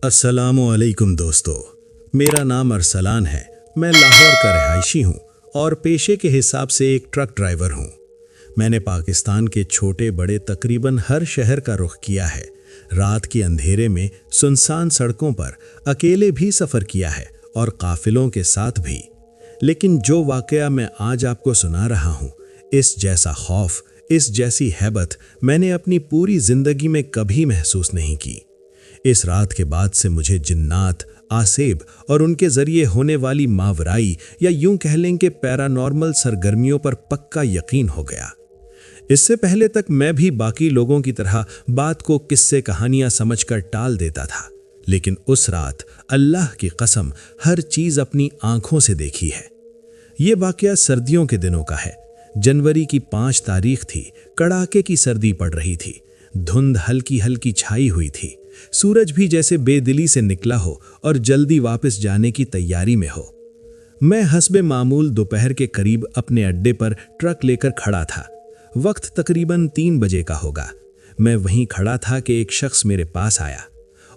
अस्सलामुअलैकुम दोस्तों। मेरा नाम अरसलान है। मैं लाहौर का रहायशी हूँ और पेशे के हिसाब से एक ट्रक ड्राइवर हूँ। मैंने पाकिस्तान के छोटे बड़े तकरीबन हर शहर का रुख किया है। रात के अंधेरे में सुनसान सड़कों पर अकेले भी सफ़र किया है और काफिलों के साथ भी। लेकिन जो वाक़या मैं आज आपको सुना रहा हूँ, इस जैसा खौफ, इस जैसी हैबत मैंने अपनी पूरी ज़िंदगी में कभी महसूस नहीं की। इस रात के बाद से मुझे जिन्नात, आसेब और उनके ज़रिए होने वाली मावराई या यूं कह लें कि पैरानॉर्मल सरगर्मियों पर पक्का यकीन हो गया। इससे पहले तक मैं भी बाकी लोगों की तरह बात को किस्से कहानियां समझकर टाल देता था, लेकिन उस रात अल्लाह की कसम हर चीज़ अपनी आंखों से देखी है। ये वाक़या सर्दियों के दिनों का है। जनवरी की 5 तारीख थी। कड़ाके की सर्दी पड़ रही थी। धुंध हल्की हल्की छाई हुई थी। सूरज भी जैसे बेदिली से निकला हो और जल्दी वापस जाने की तैयारी में हो। मैं हस्बे मामूल दोपहर के करीब अपने अड्डे पर ट्रक लेकर खड़ा था। वक्त तकरीबन 3 बजे का होगा। मैं वहीं खड़ा था कि एक शख्स मेरे पास आया।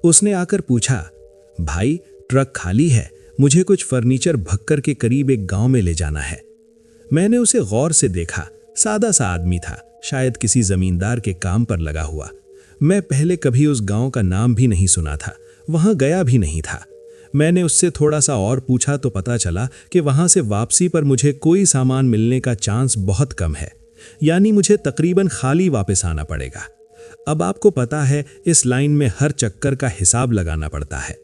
उसने आकर पूछा, भाई ट्रक खाली है, मुझे कुछ फर्नीचर भक्कर के करीब एक गांव में ले जाना है। मैंने उसे गौर से देखा। सादा सा आदमी था, शायद किसी जमींदार के काम पर लगा हुआ। मैं पहले कभी उस गांव का नाम भी नहीं सुना था, वहां गया भी नहीं था। मैंने उससे थोड़ा सा और पूछा तो पता चला कि वहां से वापसी पर मुझे कोई सामान मिलने का चांस बहुत कम है, यानी मुझे तकरीबन खाली वापस आना पड़ेगा। अब आपको पता है, इस लाइन में हर चक्कर का हिसाब लगाना पड़ता है।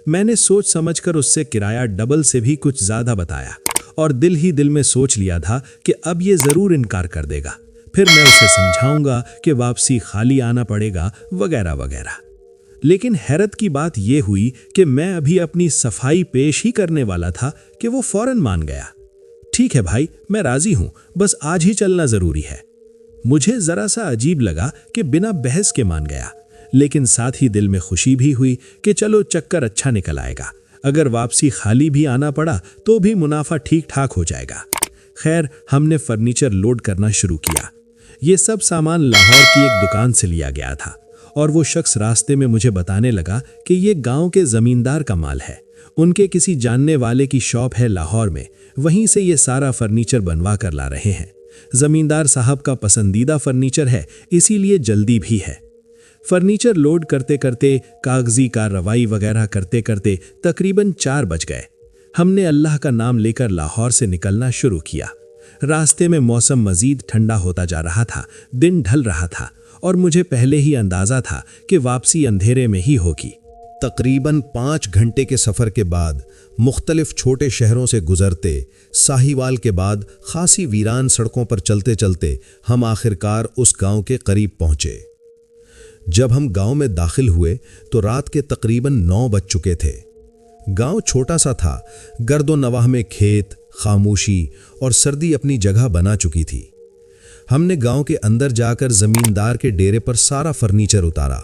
मैंने सोच समझकर उससे किराया डबल से भी कुछ ज़्यादा बताया और दिल ही दिल में सोच लिया था कि अब ये ज़रूर इनकार कर देगा। फिर मैं उसे समझाऊंगा कि वापसी खाली आना पड़ेगा वगैरह वगैरह। लेकिन हैरत की बात यह हुई कि मैं अभी अपनी सफाई पेश ही करने वाला था कि वो फौरन मान गया। ठीक है भाई, मैं राजी हूं, बस आज ही चलना जरूरी है। मुझे जरा सा अजीब लगा कि बिना बहस के मान गया, लेकिन साथ ही दिल में खुशी भी हुई कि चलो चक्कर अच्छा निकल आएगा। अगर वापसी खाली भी आना पड़ा तो भी मुनाफा ठीक ठाक हो जाएगा। खैर, हमने फर्नीचर लोड करना शुरू किया। ये सब सामान लाहौर की एक दुकान से लिया गया था और वो शख्स रास्ते में मुझे बताने लगा कि ये गांव के जमींदार का माल है। उनके किसी जानने वाले की शॉप है लाहौर में, वहीं से ये सारा फर्नीचर बनवा कर ला रहे हैं। जमींदार साहब का पसंदीदा फर्नीचर है, इसीलिए जल्दी भी है। फर्नीचर लोड करते करते, कागजी कार्रवाई वगैरह करते करते तकरीबन 4 बज गए। हमने अल्लाह का नाम लेकर लाहौर से निकलना शुरू किया। रास्ते में मौसम मजीद ठंडा होता जा रहा था, दिन ढल रहा था और मुझे पहले ही अंदाजा था कि वापसी अंधेरे में ही होगी। तकरीबन 5 घंटे के सफ़र के बाद मुख्तलिफ छोटे शहरों से गुजरते, साहिवाल के बाद खासी वीरान सड़कों पर चलते चलते हम आखिरकार उस गांव के करीब पहुंचे। जब हम गांव में दाखिल हुए तो रात के तकरीबन 9 बज चुके थे। गांव छोटा सा था, गर्दो नवाह में खेत, खामोशी और सर्दी अपनी जगह बना चुकी थी। हमने गांव के अंदर जाकर जमींदार के डेरे पर सारा फर्नीचर उतारा।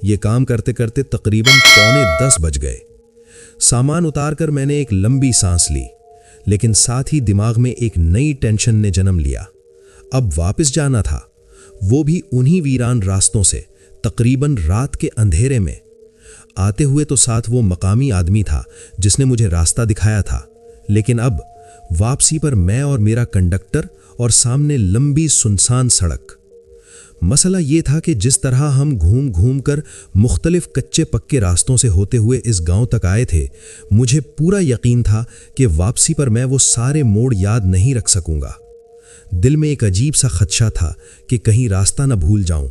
ये काम करते करते तकरीबन 9:45 बज गए। सामान उतारकर मैंने एक लंबी सांस ली, लेकिन साथ ही दिमाग में एक नई टेंशन ने जन्म लिया। अब वापस जाना था, वो भी उन्हीं वीरान रास्तों से, तकरीबन रात के अंधेरे में। आते हुए तो साथ वो मकामी आदमी था जिसने मुझे रास्ता दिखाया था, लेकिन अब वापसी पर मैं और मेरा कंडक्टर और सामने लंबी सुनसान सड़क। मसला ये था कि जिस तरह हम घूम घूम कर मुख्तलिफ कच्चे पक्के रास्तों से होते हुए इस गांव तक आए थे, मुझे पूरा यकीन था कि वापसी पर मैं वो सारे मोड़ याद नहीं रख सकूंगा। दिल में एक अजीब सा खदशा था कि कहीं रास्ता न भूल जाऊं,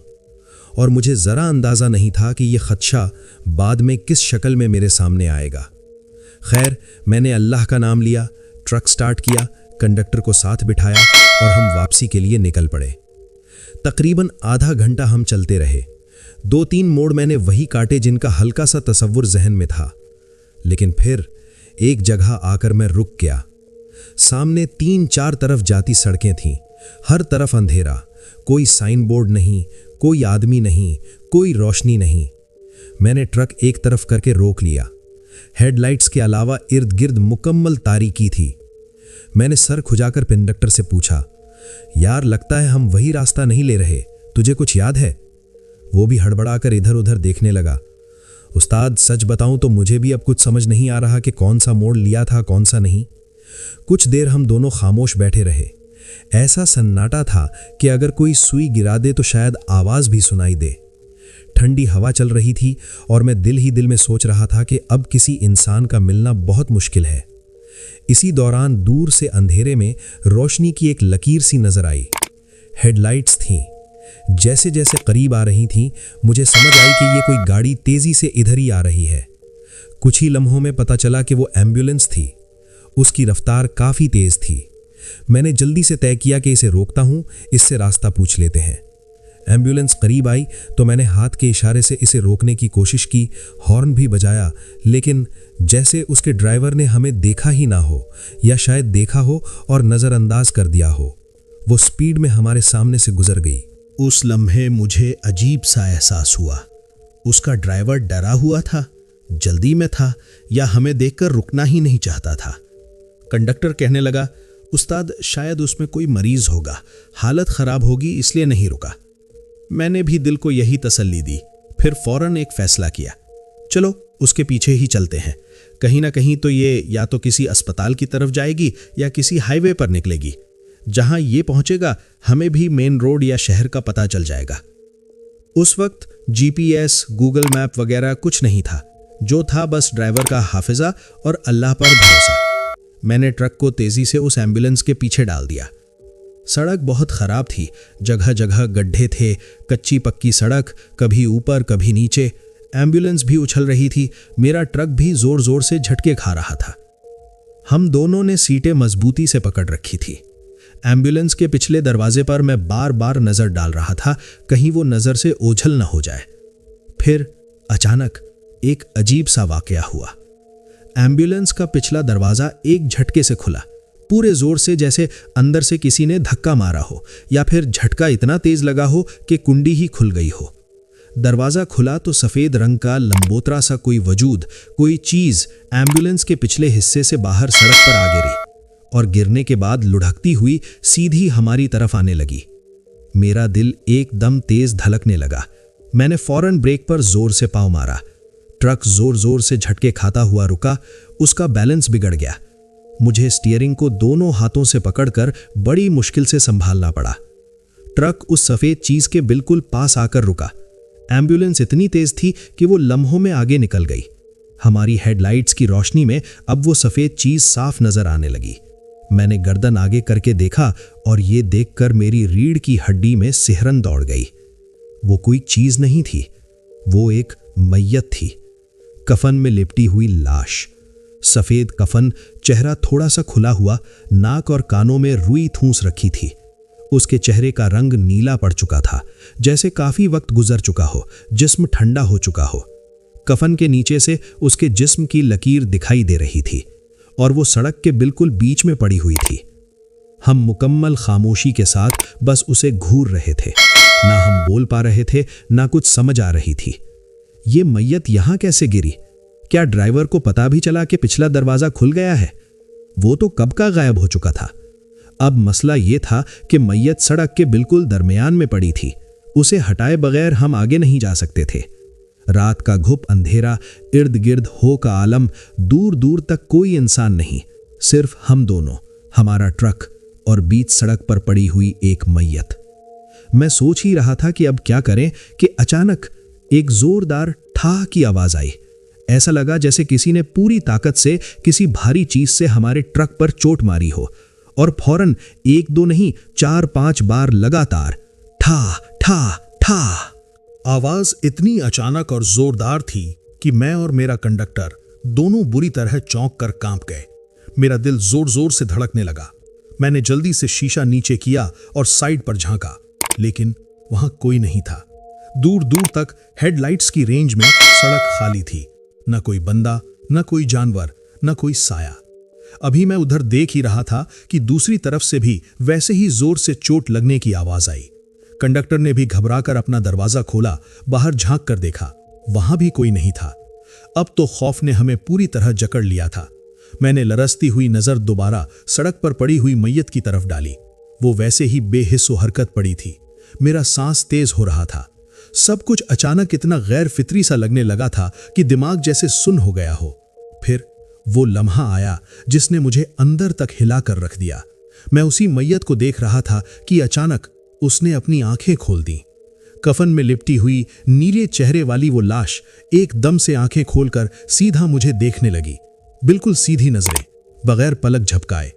और मुझे ज़रा अंदाज़ा नहीं था कि यह खदशा बाद में किस शक्ल में मेरे सामने आएगा। खैर, मैंने अल्लाह का नाम लिया, ट्रक स्टार्ट किया, कंडक्टर को साथ बिठाया और हम वापसी के लिए निकल पड़े। तकरीबन आधा घंटा हम चलते रहे। 2-3 मोड़ मैंने वही काटे जिनका हल्का सा तसव्वुर जहन में था, लेकिन फिर एक जगह आकर मैं रुक गया। सामने 3-4 तरफ जाती सड़कें थीं, हर तरफ अंधेरा, कोई साइन बोर्ड नहीं, कोई आदमी नहीं, कोई रोशनी नहीं। मैंने ट्रक एक तरफ करके रोक लिया। हेडलाइट्स के अलावा इर्द गिर्द मुकम्मल तारीकी थी। मैंने सर खुजाकर कंडक्टर से पूछा, यार लगता है हम वही रास्ता नहीं ले रहे, तुझे कुछ याद है? वो भी हड़बड़ाकर इधर उधर देखने लगा। उस्ताद सच बताऊं तो मुझे भी अब कुछ समझ नहीं आ रहा कि कौन सा मोड़ लिया था कौन सा नहीं। कुछ देर हम दोनों खामोश बैठे रहे। ऐसा सन्नाटा था कि अगर कोई सुई गिरा दे तो शायद आवाज भी सुनाई दे। ठंडी हवा चल रही थी और मैं दिल ही दिल में सोच रहा था कि अब किसी इंसान का मिलना बहुत मुश्किल है। इसी दौरान दूर से अंधेरे में रोशनी की एक लकीर सी नजर आई। हेडलाइट्स थीं। जैसे जैसे करीब आ रही थीं, मुझे समझ आई कि ये कोई गाड़ी तेजी से इधर ही आ रही है। कुछ ही लम्हों में पता चला कि वो एम्बुलेंस थी। उसकी रफ्तार काफी तेज थी। मैंने जल्दी से तय किया कि इसे रोकता हूं, इससे रास्ता पूछ लेते हैं। एम्बुलेंस करीब आई तो मैंने हाथ के इशारे से इसे रोकने की कोशिश की, हॉर्न भी बजाया, लेकिन जैसे उसके ड्राइवर ने हमें देखा ही ना हो या शायद देखा हो और नज़रअंदाज कर दिया हो। वो स्पीड में हमारे सामने से गुजर गई। उस लम्हे मुझे अजीब सा एहसास हुआ। उसका ड्राइवर डरा हुआ था, जल्दी में था, या हमें देखकर रुकना ही नहीं चाहता था। कंडक्टर कहने लगा, उस्ताद शायद उसमें कोई मरीज होगा, हालत खराब होगी इसलिए नहीं रुका। मैंने भी दिल को यही तसल्ली दी। फिर फौरन एक फैसला किया, चलो उसके पीछे ही चलते हैं। कहीं ना कहीं तो ये या तो किसी अस्पताल की तरफ जाएगी या किसी हाईवे पर निकलेगी। जहां ये पहुंचेगा हमें भी मेन रोड या शहर का पता चल जाएगा। उस वक्त जीपीएस, गूगल मैप वगैरह कुछ नहीं था। जो था बस ड्राइवर का हाफिजा और अल्लाह पर भरोसा। मैंने ट्रक को तेजी से उस एम्बुलेंस के पीछे डाल दिया। सड़क बहुत खराब थी, जगह जगह गड्ढे थे, कच्ची पक्की सड़क, कभी ऊपर कभी नीचे। एम्बुलेंस भी उछल रही थी, मेरा ट्रक भी जोर जोर से झटके खा रहा था। हम दोनों ने सीटें मजबूती से पकड़ रखी थी। एम्बुलेंस के पिछले दरवाजे पर मैं बार बार नजर डाल रहा था, कहीं वो नजर से ओझल न हो जाए। फिर अचानक एक अजीब सा वाकया हुआ। एम्बुलेंस का पिछला दरवाजा एक झटके से खुला, पूरे जोर से, जैसे अंदर से किसी ने धक्का मारा हो या फिर झटका इतना तेज लगा हो कि कुंडी ही खुल गई हो। दरवाजा खुला तो सफेद रंग का लंबोतरा सा कोई वजूद, कोई चीज एम्बुलेंस के पिछले हिस्से से बाहर सड़क पर आ गिरी और गिरने के बाद लुढ़कती हुई सीधी हमारी तरफ आने लगी। मेरा दिल एकदम तेज धड़कने लगा। मैंने फौरन ब्रेक पर जोर से पांव मारा। ट्रक जोर जोर से झटके खाता हुआ रुका। उसका बैलेंस बिगड़ गया। मुझे स्टीयरिंग को दोनों हाथों से पकड़कर बड़ी मुश्किल से संभालना पड़ा। ट्रक उस सफेद चीज के बिल्कुल पास आकर रुका। एम्बुलेंस इतनी तेज थी कि वो लम्हों में आगे निकल गई। हमारी हेडलाइट्स की रोशनी में अब वो सफेद चीज साफ नजर आने लगी। मैंने गर्दन आगे करके देखा और ये देखकर मेरी रीढ़ की हड्डी में सिहरन दौड़ गई। वो कोई चीज नहीं थी, वो एक मैयत थी, कफन में लिपटी हुई लाश। सफेद कफन, चेहरा थोड़ा सा खुला हुआ, नाक और कानों में रुई ठूंस रखी थी। उसके चेहरे का रंग नीला पड़ चुका था, जैसे काफी वक्त गुजर चुका हो, जिस्म ठंडा हो चुका हो। कफन के नीचे से उसके जिस्म की लकीर दिखाई दे रही थी और वो सड़क के बिल्कुल बीच में पड़ी हुई थी। हम मुकम्मल खामोशी के साथ बस उसे घूर रहे थे। ना हम बोल पा रहे थे, ना कुछ समझ आ रही थी। ये मैयत यहां कैसे गिरी? क्या ड्राइवर को पता भी चला कि पिछला दरवाजा खुल गया है? वो तो कब का गायब हो चुका था। अब मसला ये था कि मैयत सड़क के बिल्कुल दरमियान में पड़ी थी। उसे हटाए बगैर हम आगे नहीं जा सकते थे। रात का घुप अंधेरा, इर्द गिर्द हो का आलम, दूर दूर तक कोई इंसान नहीं, सिर्फ हम दोनों, हमारा ट्रक और बीच सड़क पर पड़ी हुई एक मैयत। मैं सोच ही रहा था कि अब क्या करें कि अचानक एक जोरदार ठा की आवाज आई। ऐसा लगा जैसे किसी ने पूरी ताकत से किसी भारी चीज से हमारे ट्रक पर चोट मारी हो, और फौरन एक दो नहीं 4-5 बार लगातार ठा ठा ठा। आवाज इतनी अचानक और जोरदार थी कि मैं और मेरा कंडक्टर दोनों बुरी तरह चौंक कर कांप गए। मेरा दिल जोर जोर से धड़कने लगा। मैंने जल्दी से शीशा नीचे किया और साइड पर झांका, लेकिन वहां कोई नहीं था। दूर दूर तक हेडलाइट्स की रेंज में सड़क खाली थी। न कोई बंदा, न कोई जानवर, न कोई साया। अभी मैं उधर देख ही रहा था कि दूसरी तरफ से भी वैसे ही जोर से चोट लगने की आवाज आई। कंडक्टर ने भी घबराकर अपना दरवाजा खोला, बाहर झांक कर देखा, वहां भी कोई नहीं था। अब तो खौफ ने हमें पूरी तरह जकड़ लिया था। मैंने लरसती हुई नजर दोबारा सड़क पर पड़ी हुई मैयत की तरफ डाली। वो वैसे ही बेहिस्सो हरकत पड़ी थी। मेरा सांस तेज हो रहा था। सब कुछ अचानक इतना गैर फितरी सा लगने लगा था कि दिमाग जैसे सुन्न हो गया हो। फिर वो लम्हा आया जिसने मुझे अंदर तक हिला कर रख दिया। मैं उसी मैयत को देख रहा था कि अचानक उसने अपनी आंखें खोल दी। कफन में लिपटी हुई नीले चेहरे वाली वो लाश एकदम से आंखें खोलकर सीधा मुझे देखने लगी, बिल्कुल सीधी नजरें, बगैर पलक झपकाए।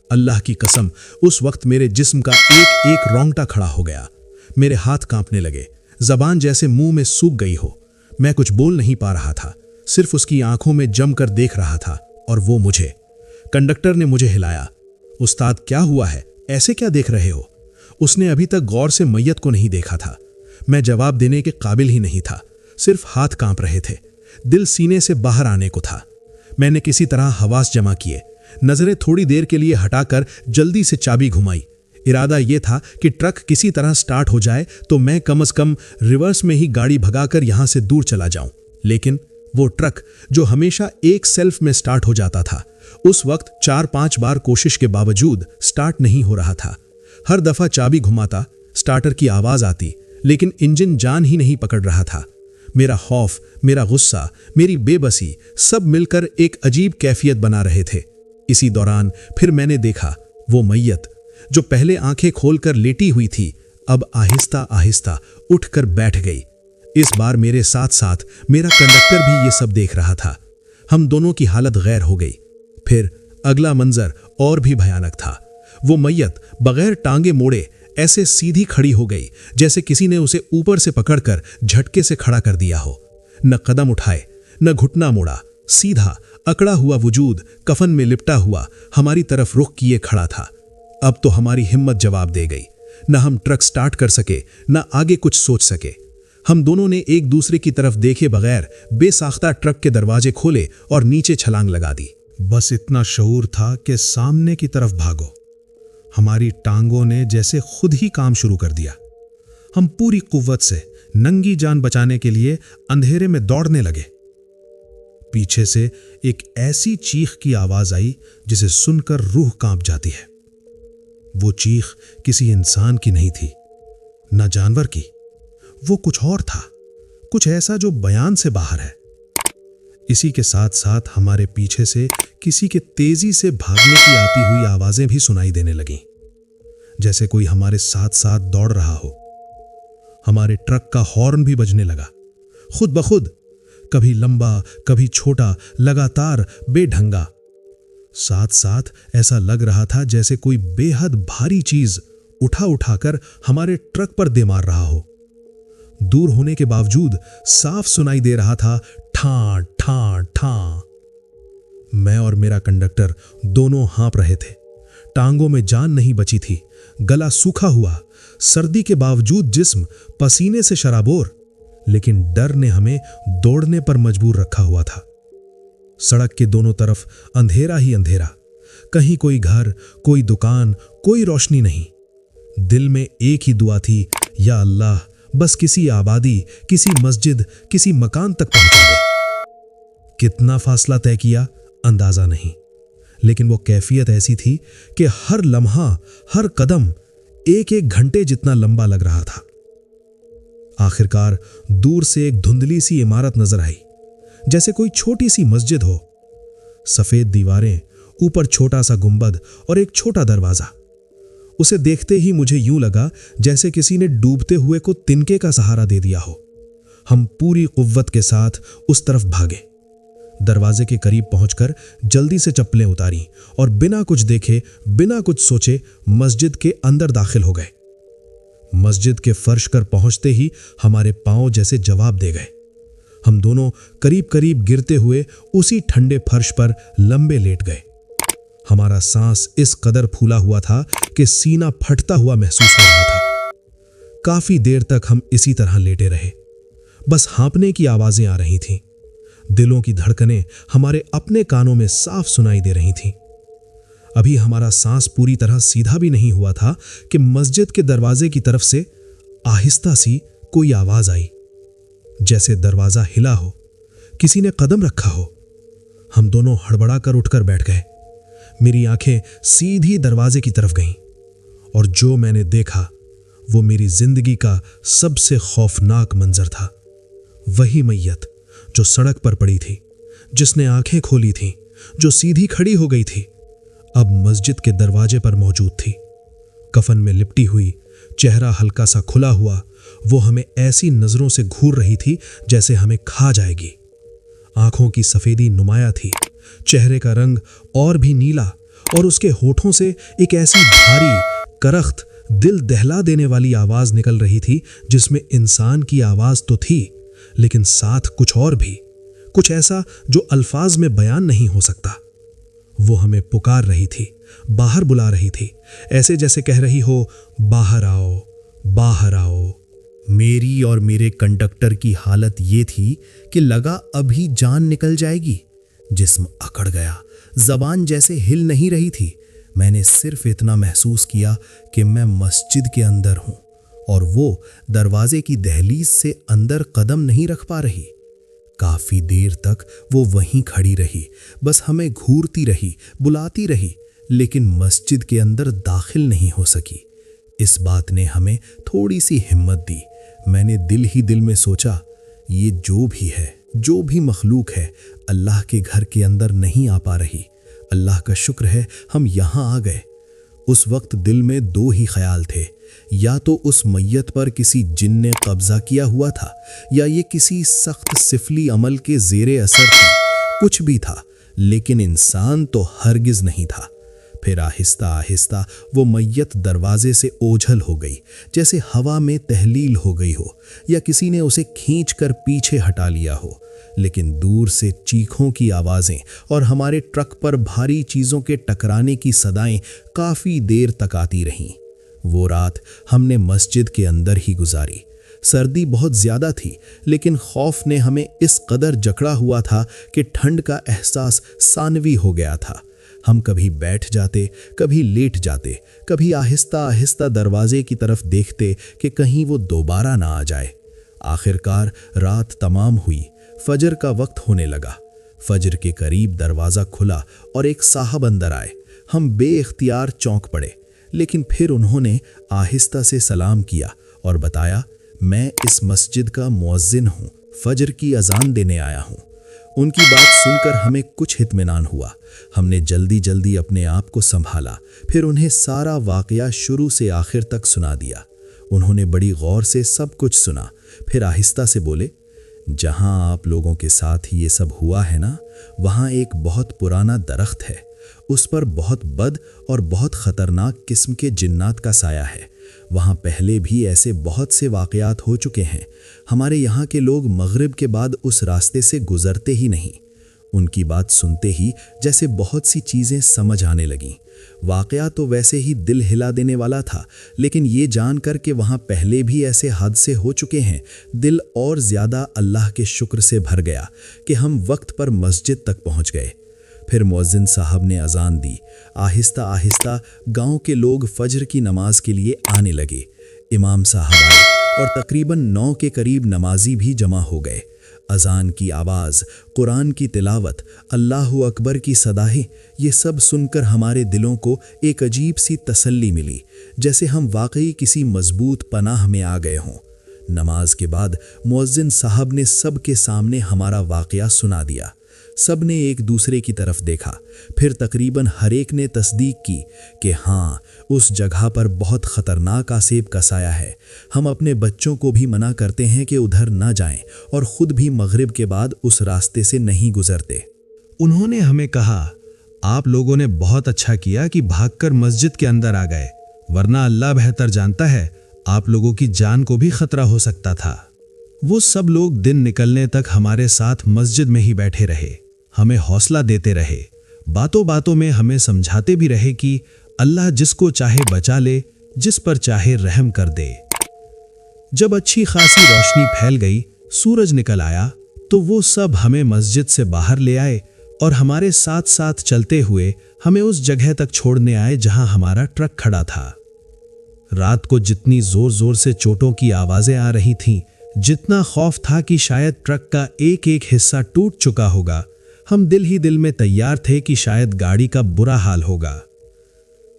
अल्लाह की कसम, उस वक्त मेरे जिस्म का एक एक रोंगटा खड़ा हो गया। मेरे हाथ कांपने लगे, जबान जैसे मुंह में सूख गई हो। मैं कुछ बोल नहीं पा रहा था, सिर्फ उसकी आंखों में जमकर देख रहा था और वो मुझे। कंडक्टर ने मुझे हिलाया। उस्ताद, क्या हुआ है? ऐसे क्या देख रहे हो? उसने अभी तक गौर से मैयत को नहीं देखा था। मैं जवाब देने के काबिल ही नहीं था, सिर्फ हाथ कांप रहे थे, दिल सीने से बाहर आने को था। मैंने किसी तरह हवास जमा किए, नजरें थोड़ी देर के लिए हटाकर जल्दी से चाबी घुमाई। इरादा यह था कि ट्रक किसी तरह स्टार्ट हो जाए तो मैं कम से कम रिवर्स में ही गाड़ी भगाकर यहां से दूर चला जाऊं। लेकिन वो ट्रक जो हमेशा एक सेल्फ में स्टार्ट हो जाता था, उस वक्त 4-5 बार कोशिश के बावजूद स्टार्ट नहीं हो रहा था। हर दफा चाबी घुमाता, स्टार्टर की आवाज आती, लेकिन इंजन जान ही नहीं पकड़ रहा था। मेरा खौफ, मेरा गुस्सा, मेरी बेबसी सब मिलकर एक अजीब कैफियत बना रहे थे। इसी दौरान फिर मैंने देखा वो मैयत जो पहले आंखें खोलकर लेटी हुई थी, अब आहिस्ता आहिस्ता उठकर बैठ गई। इस बार मेरे साथ साथ मेरा कंडक्टर भी ये सब देख रहा था। हम दोनों की हालत गैर हो गई। फिर अगला मंजर और भी भयानक था। वो मैयत बगैर टांगे मोड़े ऐसे सीधी खड़ी हो गई जैसे किसी ने उसे ऊपर से पकड़कर झटके से खड़ा कर दिया हो। न कदम उठाए, न घुटना मोड़ा, सीधा अकड़ा हुआ वजूद कफन में लिपटा हुआ हमारी तरफ रुख किए खड़ा था। अब तो हमारी हिम्मत जवाब दे गई। न हम ट्रक स्टार्ट कर सके, न आगे कुछ सोच सके। हम दोनों ने एक दूसरे की तरफ देखे बगैर बेसाख्ता ट्रक के दरवाजे खोले और नीचे छलांग लगा दी। बस इतना शऊर था कि सामने की तरफ भागो। हमारी टांगों ने जैसे खुद ही काम शुरू कर दिया। हम पूरी कुव्वत से नंगी जान बचाने के लिए अंधेरे में दौड़ने लगे। पीछे से एक ऐसी चीख की आवाज आई जिसे सुनकर रूह कांप जाती है। वो चीख किसी इंसान की नहीं थी, न जानवर की। वो कुछ और था, कुछ ऐसा जो बयान से बाहर है। इसी के साथ साथ हमारे पीछे से किसी के तेजी से भागने की आती हुई आवाजें भी सुनाई देने लगीं, जैसे कोई हमारे साथ साथ दौड़ रहा हो। हमारे ट्रक का हॉर्न भी बजने लगा, खुद ब खुद, कभी लंबा, कभी छोटा, लगातार, बेढंगा। साथ साथ ऐसा लग रहा था जैसे कोई बेहद भारी चीज उठा उठाकर हमारे ट्रक पर दे मार रहा हो। दूर होने के बावजूद साफ सुनाई दे रहा था, ठां ठां ठां। मैं और मेरा कंडक्टर दोनों हाँप रहे थे। टांगों में जान नहीं बची थी, गला सूखा हुआ, सर्दी के बावजूद जिस्म पसीने से शराबोर, लेकिन डर ने हमें दौड़ने पर मजबूर रखा हुआ था। सड़क के दोनों तरफ अंधेरा ही अंधेरा, कहीं कोई घर, कोई दुकान, कोई रोशनी नहीं। दिल में एक ही दुआ थी, या अल्लाह, बस किसी आबादी, किसी मस्जिद, किसी मकान तक पहुंचा दे। कितना फासला तय किया अंदाजा नहीं, लेकिन वो कैफियत ऐसी थी कि हर लम्हा, हर कदम एक एक घंटे जितना लंबा लग रहा था। आखिरकार दूर से एक धुंधली सी इमारत नजर आई, जैसे कोई छोटी सी मस्जिद हो। सफेद दीवारें, ऊपर छोटा सा गुंबद और एक छोटा दरवाजा। उसे देखते ही मुझे यूं लगा जैसे किसी ने डूबते हुए को तिनके का सहारा दे दिया हो। हम पूरी कुव्वत के साथ उस तरफ भागे। दरवाजे के करीब पहुंचकर जल्दी से चप्पलें उतारी और बिना कुछ देखे, बिना कुछ सोचे मस्जिद के अंदर दाखिल हो गए। मस्जिद के फर्श पर पहुंचते ही हमारे पांव जैसे जवाब दे गए। हम दोनों करीब करीब गिरते हुए उसी ठंडे फर्श पर लंबे लेट गए। हमारा सांस इस कदर फूला हुआ था कि सीना फटता हुआ महसूस हो रहा था। काफी देर तक हम इसी तरह लेटे रहे। बस हाँपने की आवाजें आ रही थीं। दिलों की धड़कनें हमारे अपने कानों में साफ सुनाई दे रही थीं। अभी हमारा सांस पूरी तरह सीधा भी नहीं हुआ था कि मस्जिद के दरवाजे की तरफ से आहिस्ता सी कोई आवाज आई, जैसे दरवाजा हिला हो, किसी ने कदम रखा हो। हम दोनों हड़बड़ा कर उठकर बैठ गए। मेरी आंखें सीधी दरवाजे की तरफ गईं और जो मैंने देखा वो मेरी जिंदगी का सबसे खौफनाक मंजर था। वही मैयत जो सड़क पर पड़ी थी, जिसने आंखें खोली थीं, जो सीधी खड़ी हो गई थी, अब मस्जिद के दरवाजे पर मौजूद थी। कफन में लिपटी हुई, चेहरा हल्का सा खुला हुआ, वो हमें ऐसी नजरों से घूर रही थी जैसे हमें खा जाएगी। आंखों की सफेदी नुमाया थी, चेहरे का रंग और भी नीला, और उसके होठों से एक ऐसी भारी, करख्त, दिल दहला देने वाली आवाज निकल रही थी जिसमें इंसान की आवाज तो थी, लेकिन साथ कुछ और भी, कुछ ऐसा जो अल्फाज में बयान नहीं हो सकता। वो हमें पुकार रही थी, बाहर बुला रही थी, ऐसे जैसे कह रही हो, बाहर आओ, बाहर आओ। मेरी और मेरे कंडक्टर की हालत ये थी कि लगा अभी जान निकल जाएगी। जिस्म अकड़ गया, जबान जैसे हिल नहीं रही थी। मैंने सिर्फ इतना महसूस किया कि मैं मस्जिद के अंदर हूं और वो दरवाजे की दहलीज से अंदर कदम नहीं रख पा रही। काफी देर तक वो वहीं खड़ी रही, बस हमें घूरती रही, बुलाती रही, लेकिन मस्जिद के अंदर दाखिल नहीं हो सकी। इस बात ने हमें थोड़ी सी हिम्मत दी। मैंने दिल ही दिल में सोचा, ये जो भी है, जो भी मखलूक है, अल्लाह के घर के अंदर नहीं आ पा रही। अल्लाह का शुक्र है हम यहाँ आ गए। उस वक्त दिल में दो ही ख्याल थे, या तो उस मैयत पर किसी जिन ने कब्जा किया हुआ था, या ये किसी सख्त सिफली अमल के ज़ेरे असर थी। कुछ भी था, लेकिन इंसान तो हरगिज नहीं था। फिर आहिस्ता आहिस्ता वो मैयत दरवाजे से ओझल हो गई, जैसे हवा में तहलील हो गई हो, या किसी ने उसे खींचकर पीछे हटा लिया हो। लेकिन दूर से चीखों की आवाज़ें और हमारे ट्रक पर भारी चीज़ों के टकराने की सदाएं काफ़ी देर तक आती रहीं। वो रात हमने मस्जिद के अंदर ही गुजारी। सर्दी बहुत ज़्यादा थी, लेकिन खौफ ने हमें इस कदर जकड़ा हुआ था कि ठंड का एहसास सानवी हो गया था। हम कभी बैठ जाते, कभी लेट जाते, कभी आहिस्ता आहिस्ता दरवाजे की तरफ देखते कि कहीं वो दोबारा ना आ जाए। आखिरकार रात तमाम हुई, फजर का वक्त होने लगा। फजर के करीब दरवाज़ा खुला और एक साहब अंदर आए। हम बेइख्तियार चौंक पड़े, लेकिन फिर उन्होंने आहिस्ता से सलाम किया और बताया, मैं इस मस्जिद का मुअज्जिन हूँ, फजर की अजान देने आया हूँ। उनकी बात सुनकर हमें कुछ इत्मीनान हुआ। हमने जल्दी जल्दी अपने आप को संभाला, फिर उन्हें सारा वाकया शुरू से आखिर तक सुना दिया। उन्होंने बड़ी गौर से सब कुछ सुना, फिर आहिस्ता से बोले, जहाँ आप लोगों के साथ ये सब हुआ है ना, वहाँ एक बहुत पुराना दरख्त है। उस पर बहुत बद और बहुत ख़तरनाक किस्म के जिन्नात का साया है। वहाँ पहले भी ऐसे बहुत से वाक़यात हो चुके हैं। हमारे यहाँ के लोग मगरिब के बाद उस रास्ते से गुज़रते ही नहीं। उनकी बात सुनते ही जैसे बहुत सी चीज़ें समझ आने लगीं। वाक़या तो वैसे ही दिल हिला देने वाला था, लेकिन ये जानकर कि वहाँ पहले भी ऐसे हादसे हो चुके हैं, दिल और ज़्यादा अल्लाह के शुक्र से भर गया कि हम वक्त पर मस्जिद तक पहुँच गए। फिर मुअज्जिन साहब ने अजान दी। आहिस्ता आहिस्ता गांव के लोग फजर की नमाज के लिए आने लगे। इमाम साहब आए और तकरीबन 9 के करीब नमाजी भी जमा हो गए। अजान की आवाज़, कुरान की तिलावत, अल्लाहु अकबर की सदाहें, ये सब सुनकर हमारे दिलों को एक अजीब सी तसल्ली मिली, जैसे हम वाकई किसी मजबूत पनाह में आ गए हों। नमाज के बाद मुअज्जिन साहब ने सब के सामने हमारा वाकया सुना दिया। सब ने एक दूसरे की तरफ देखा, फिर तकरीबन हर एक ने तस्दीक की कि हाँ, उस जगह पर बहुत ख़तरनाक आसेब का साया है। हम अपने बच्चों को भी मना करते हैं कि उधर ना जाएं और ख़ुद भी मगरिब के बाद उस रास्ते से नहीं गुजरते। उन्होंने हमें कहा, आप लोगों ने बहुत अच्छा किया कि भागकर मस्जिद के अंदर आ गए, वरना अल्लाह बेहतर जानता है आप लोगों की जान को भी खतरा हो सकता था। वो सब लोग दिन निकलने तक हमारे साथ मस्जिद में ही बैठे रहे, हमें हौसला देते रहे, बातों बातों में हमें समझाते भी रहे कि अल्लाह जिसको चाहे बचा ले, जिस पर चाहे रहम कर दे। जब अच्छी खासी रोशनी फैल गई, सूरज निकल आया, तो वो सब हमें मस्जिद से बाहर ले आए और हमारे साथ साथ चलते हुए हमें उस जगह तक छोड़ने आए जहां हमारा ट्रक खड़ा था। रात को जितनी जोर जोर से चोटों की आवाजें आ रही थीं, जितना खौफ था कि शायद ट्रक का एक एक हिस्सा टूट चुका होगा, हम दिल ही दिल में तैयार थे कि शायद गाड़ी का बुरा हाल होगा।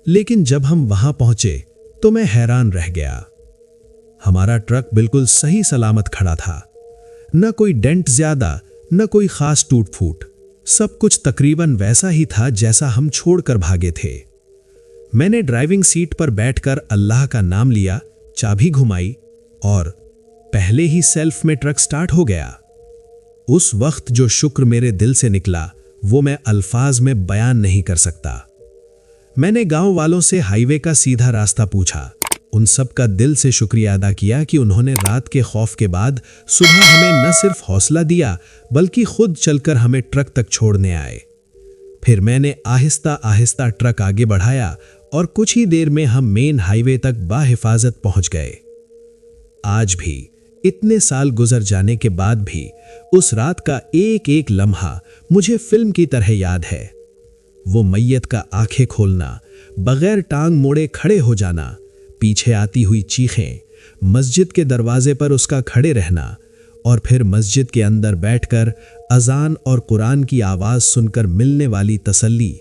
लेकिन जब हम वहां पहुंचे तो मैं हैरान रह गया। हमारा ट्रक बिल्कुल सही सलामत खड़ा था। न कोई डेंट ज्यादा, न कोई खास टूट फूट। सब कुछ तकरीबन वैसा ही था जैसा हम छोड़कर भागे थे। मैंने ड्राइविंग सीट पर बैठकर अल्लाह का नाम लिया, चाबी घुमाई और पहले ही सेल्फ में ट्रक स्टार्ट हो गया। उस वक्त जो शुक्र मेरे दिल से निकला वो मैं अल्फाज में बयान नहीं कर सकता। मैंने गांव वालों से हाईवे का सीधा रास्ता पूछा। उन सब का दिल से शुक्रिया अदा किया कि उन्होंने रात के खौफ के बाद सुबह हमें न सिर्फ हौसला दिया बल्कि खुद चलकर हमें ट्रक तक छोड़ने आए। फिर मैंने आहिस्ता आहिस्ता ट्रक आगे बढ़ाया और कुछ ही देर में हम मेन हाईवे तक बाहिफाजत पहुंच गए। आज भी इतने साल गुजर जाने के बाद भी उस रात का एक एक लम्हा मुझे फिल्म की तरह याद है। वो मैयत का आंखें खोलना, बगैर टांग मोड़े खड़े हो जाना, पीछे आती हुई चीखें, मस्जिद के दरवाजे पर उसका खड़े रहना और फिर मस्जिद के अंदर बैठकर अजान और कुरान की आवाज सुनकर मिलने वाली तसल्ली।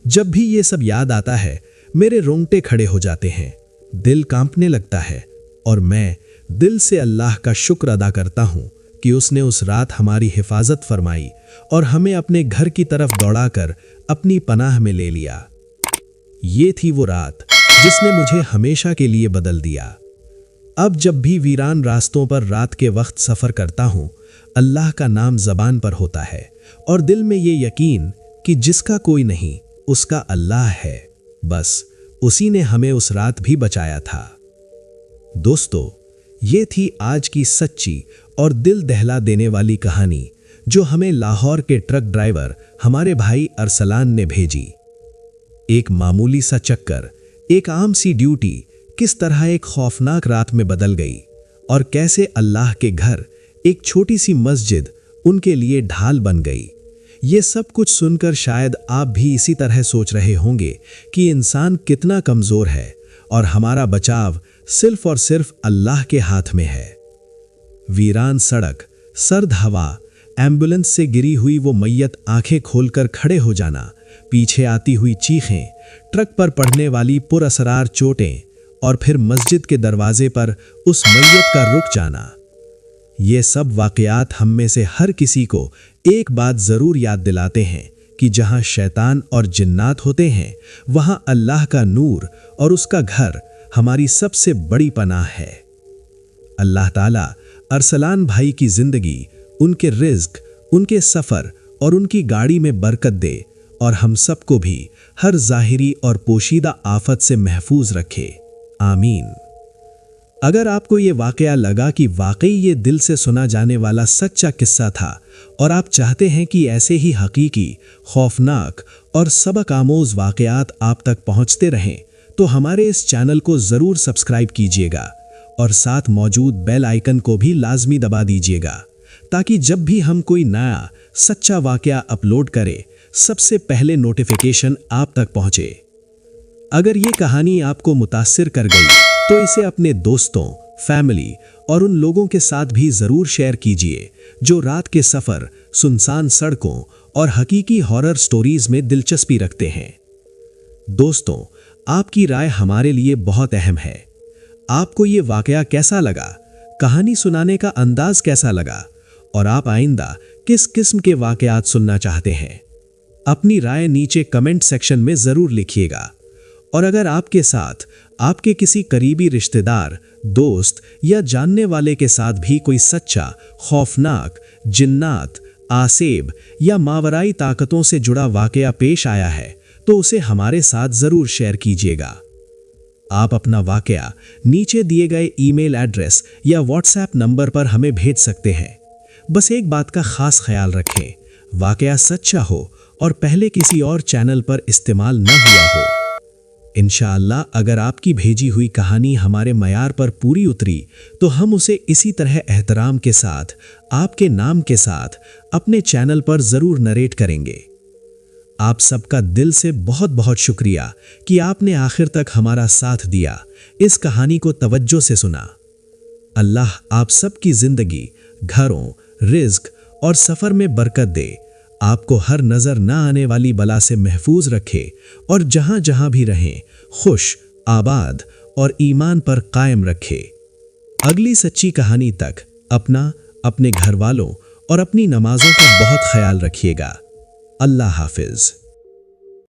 जब भी ये सब याद आता है मेरे रोंगटे खड़े हो जाते हैं, दिल कांपने लगता है और मैं दिल से अल्लाह का शुक्र अदा करता हूं कि उसने उस रात हमारी हिफाजत फरमाई और हमें अपने घर की तरफ दौड़ाकर अपनी पनाह में ले लिया। ये थी वो रात जिसने मुझे हमेशा के लिए बदल दिया। अब जब भी वीरान रास्तों पर रात के वक्त सफर करता हूं, अल्लाह का नाम जबान पर होता है और दिल में ये यकीन कि जिसका कोई नहीं उसका अल्लाह है, बस उसी ने हमें उस रात भी बचाया था। दोस्तों, ये थी आज की सच्ची और दिल दहला देने वाली कहानी जो हमें लाहौर के ट्रक ड्राइवर हमारे भाई अरसलान ने भेजी। एक मामूली सा चक्कर, एक आम सी ड्यूटी किस तरह एक खौफनाक रात में बदल गई और कैसे अल्लाह के घर, एक छोटी सी मस्जिद उनके लिए ढाल बन गई। ये सब कुछ सुनकर शायद आप भी इसी तरह सोच रहे होंगे कि इंसान कितना कमजोर है और हमारा बचाव सिर्फ और सिर्फ अल्लाह के हाथ में है। वीरान सड़क, सर्द हवा, एम्बुलेंस से गिरी हुई वो मैयत आंखें खोलकर खड़े हो जाना, पीछे आती हुई चीखें, ट्रक पर पड़ने वाली पुरअसरार चोटें और फिर मस्जिद के दरवाजे पर उस मैयत का रुक जाना, ये सब वाकयात हम में से हर किसी को एक बात जरूर याद दिलाते हैं कि जहां शैतान और जिन्नात होते हैं वहां अल्लाह का नूर और उसका घर हमारी सबसे बड़ी पनाह है। अल्लाह ताला अरसलान भाई की जिंदगी, उनके रिज्क, उनके सफर और उनकी गाड़ी में बरकत दे और हम सबको भी हर जाहिरी और पोशीदा आफत से महफूज रखे। आमीन। अगर आपको ये वाकया लगा कि वाकई ये दिल से सुना जाने वाला सच्चा किस्सा था और आप चाहते हैं कि ऐसे ही हकीकी, खौफनाक और सबक आमोज वाकयात आप तक पहुंचते रहें, तो हमारे इस चैनल को ज़रूर सब्सक्राइब कीजिएगा और साथ मौजूद बेल आइकन को भी लाजमी दबा दीजिएगा ताकि जब भी हम कोई नया सच्चा वाकया अपलोड करें सबसे पहले नोटिफिकेशन आप तक पहुंचे। अगर ये कहानी आपको मुतासिर कर गई तो इसे अपने दोस्तों, फैमिली और उन लोगों के साथ भी ज़रूर शेयर कीजिए जो रात के सफ़र, सुनसान सड़कों और हकीकी हॉरर स्टोरीज में दिलचस्पी रखते हैं। दोस्तों, आपकी राय हमारे लिए बहुत अहम है। आपको ये वाकया कैसा लगा? कहानी सुनाने का अंदाज कैसा लगा? और आप आइंदा किस किस्म के वाकयात सुनना चाहते हैं? अपनी राय नीचे कमेंट सेक्शन में ज़रूर लिखिएगा। और अगर आपके साथ आपके किसी करीबी रिश्तेदार, दोस्त या जानने वाले के साथ भी कोई सच्चा, खौफनाक, जिन्नात, आसेब या मावराई ताकतों से जुड़ा वाकया पेश आया है तो उसे हमारे साथ ज़रूर शेयर कीजिएगा। आप अपना वाकया नीचे दिए गए ईमेल एड्रेस या व्हाट्सएप नंबर पर हमें भेज सकते हैं। बस एक बात का खास ख्याल रखें, वाकया सच्चा हो और पहले किसी और चैनल पर इस्तेमाल न हुआ हो। इंशाअल्लाह अगर आपकी भेजी हुई कहानी हमारे मयार पर पूरी उतरी तो हम उसे इसी तरह एहतराम के साथ, आपके नाम के साथ अपने चैनल पर ज़रूर नरेट करेंगे। आप सबका दिल से बहुत बहुत शुक्रिया कि आपने आखिर तक हमारा साथ दिया, इस कहानी को तवज्जो से सुना। अल्लाह आप सबकी ज़िंदगी, घरों, रिज्क और सफ़र में बरकत दे, आपको हर नज़र न आने वाली बला से महफूज रखे और जहाँ जहाँ भी रहें खुश, आबाद और ईमान पर कायम रखे। अगली सच्ची कहानी तक अपना, अपने घर वालों और अपनी नमाजों का बहुत ख्याल रखिएगा। अल्लाह हाफिज।